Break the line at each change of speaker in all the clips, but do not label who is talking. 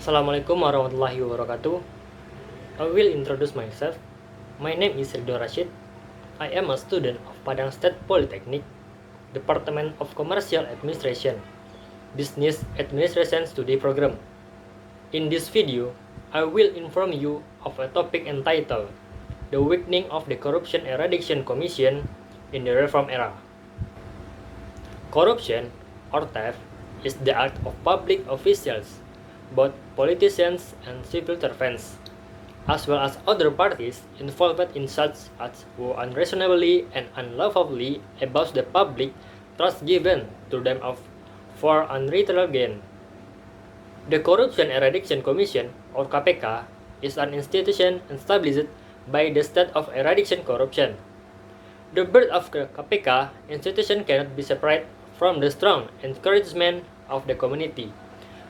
Assalamualaikum warahmatullahi wabarakatuh. I will introduce myself. My name is Ridwan Rasyid. I am a student of Padang State Polytechnic, Department of Commercial Administration, Business Administration Studi Program. In this video, I will inform you of a topic entitled The Weakening of the Corruption Eradication Commission in the Reform Era. Corruption, or theft, is the act of public officials, both politicians and civil servants, as well as other parties involved in such acts who unreasonably and unlawfully abuse the public trust given to them for unreasonable gain. The Corruption Eradication Commission, or KPK, is an institution established by the state of eradication corruption. The birth of the KPK institution cannot be separated from the strong encouragement of the community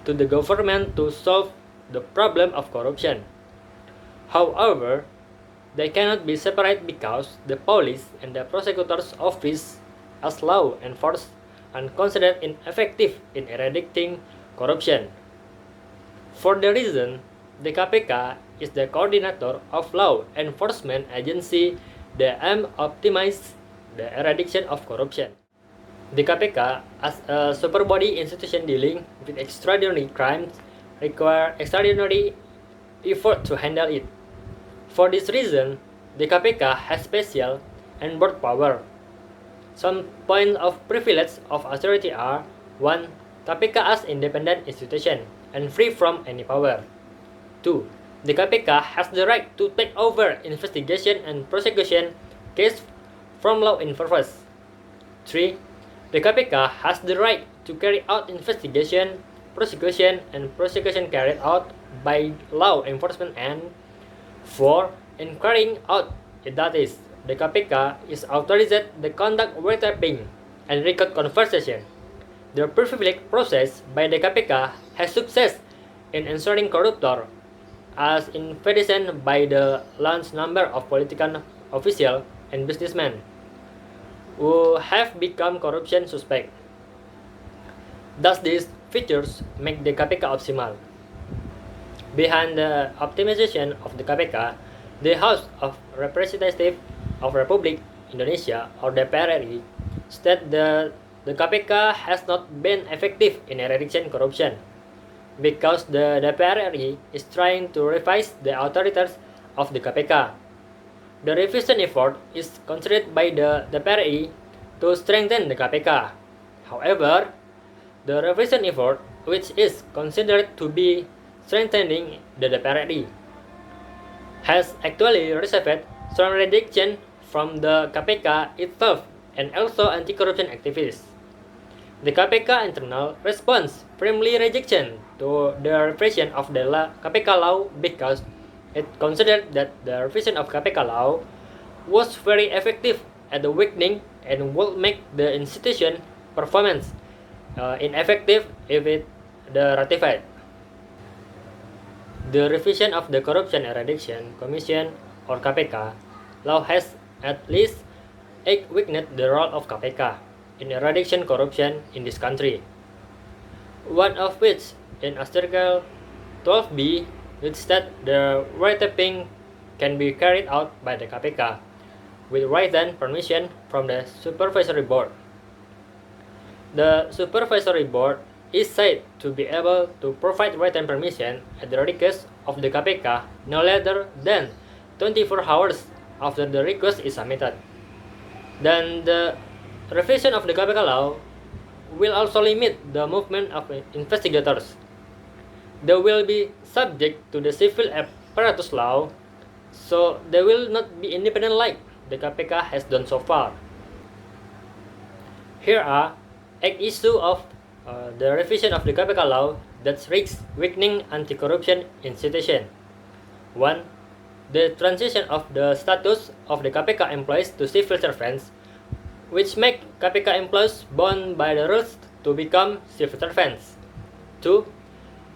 to the government to solve the problem of corruption. However, they cannot be separated because the police and the prosecutor's office as law enforcement are considered ineffective in eradicating corruption. For the reason, the KPK is the coordinator of law enforcement agency that aim optimize the eradication of corruption. The KPK, as a super body institution dealing with extraordinary crimes, require extraordinary effort to handle it. For this reason, the KPK has special and broad power. Some points of privilege of authority are: 1. KPK as independent institution and free from any power. 2. The KPK has the right to take over investigation and prosecution case from law enforcement. 3. The KPK has the right to carry out investigation, prosecution, and prosecution carried out by law enforcement. And 4. In carrying out duties, the KPK is authorized to conduct wiretapping and record conversation. The privileged process by the KPK has success in ensuring corruption, as evidenced by the large number of political officials and businessmen who have become corruption suspect. Thus, these features make the KPK optimal. Behind the optimization of the KPK, the House of Representatives of Republik Indonesia, or DPR RI, state that the KPK has not been effective in eradicating corruption because the DPR RI is trying to revise the authorities of the KPK. The revision effort is considered by the DPR RI to strengthen the KPK. However, the revision effort, which is considered to be strengthening the DPR RI, has actually received strong rejection from the KPK itself and also anti-corruption activists. The KPK internal response firmly rejection to the revision of the KPK law because it considered that the revision of KPK law was very effective at the weakening and would make the institution performance ineffective if it ratified. The revision of the Corruption Eradication Commission, or KPK, law has at least weakened the role of KPK in eradication corruption in this country. One of which, in Article 12B, which states the wiretapping can be carried out by the KPK with written permission from the Supervisory Board. The Supervisory Board is said to be able to provide written permission at the request of the KPK no later than 24 hours after the request is submitted. Then the revision of the KPK law will also limit the movement of investigators. They will be subject to the civil apparatus law, so they will not be independent like the KPK has done so far. Here are 8 issues of the revision of the KPK law that risks weakening anti-corruption institution. 1. The transition of the status of the KPK employees to civil servants, which make KPK employees bound by the rules to become civil servants. 2.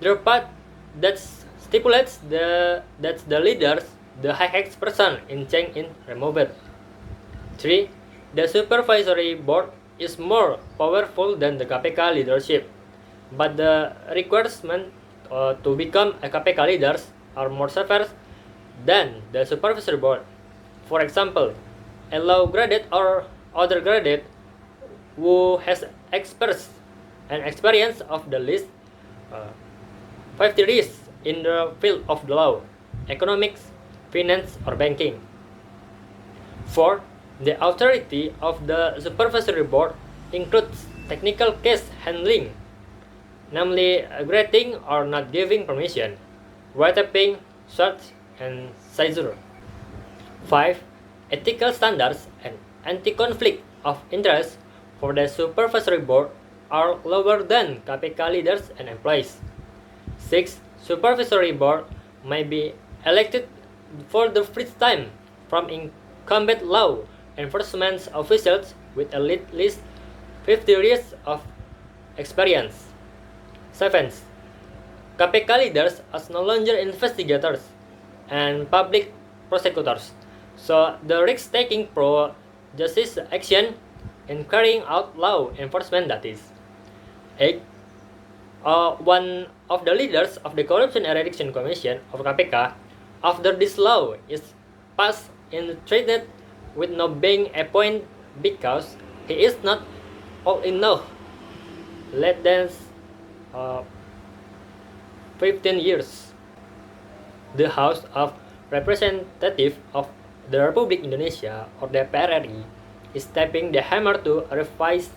The part that stipulates that the leaders, the highest person in chain, is removed. 3. The supervisory board is more powerful than the KPK leadership, but the requirement to become a KPK leaders are more severe than the supervisory board. For example, a law graduate or other graduate who has an experience of the least 50 years in the field of the law, economics, finance, or banking. 4. The authority of the supervisory board includes technical case handling, namely granting or not giving permission, wiretapping, search, and seizure. 5. Ethical standards and anti-conflict of interest for the supervisory board are lower than KPK leaders and employees. 6. Supervisory board may be elected for the first time from incumbent law enforcement officials with at least 50 years of experience. 7. KPK leaders are no longer investigators and public prosecutors, so the risk-taking pro-justice action in carrying out law enforcement that is. 8. One of the leaders of the Corruption Eradication Commission of KPK, after this law is passed, is treated with no being appointed because he is not old enough, less than 15 years. The House of Representatives of the Republic Indonesia, or DPR RI, is tapping the hammer to revise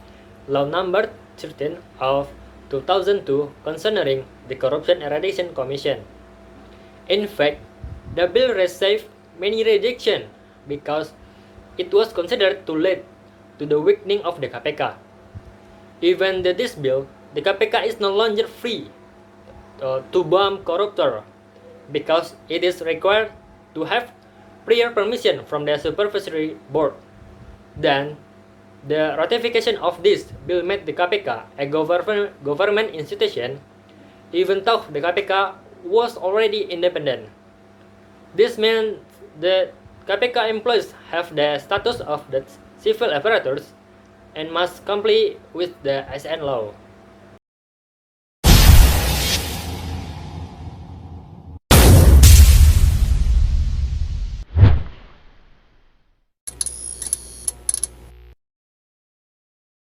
Law Number 13 of 2002 concerning the Corruption Eradication Commission. In fact, the bill received many rejections because it was considered too late to the weakening of the KPK. Even with this bill, the KPK is no longer free to bomb corruptors because it is required to have prior permission from the supervisory board. Then, the ratification of this bill made the KPK a government institution, even though the KPK was already independent. This means that KPK employees have the status of the civil apparatus and must comply with the SN law.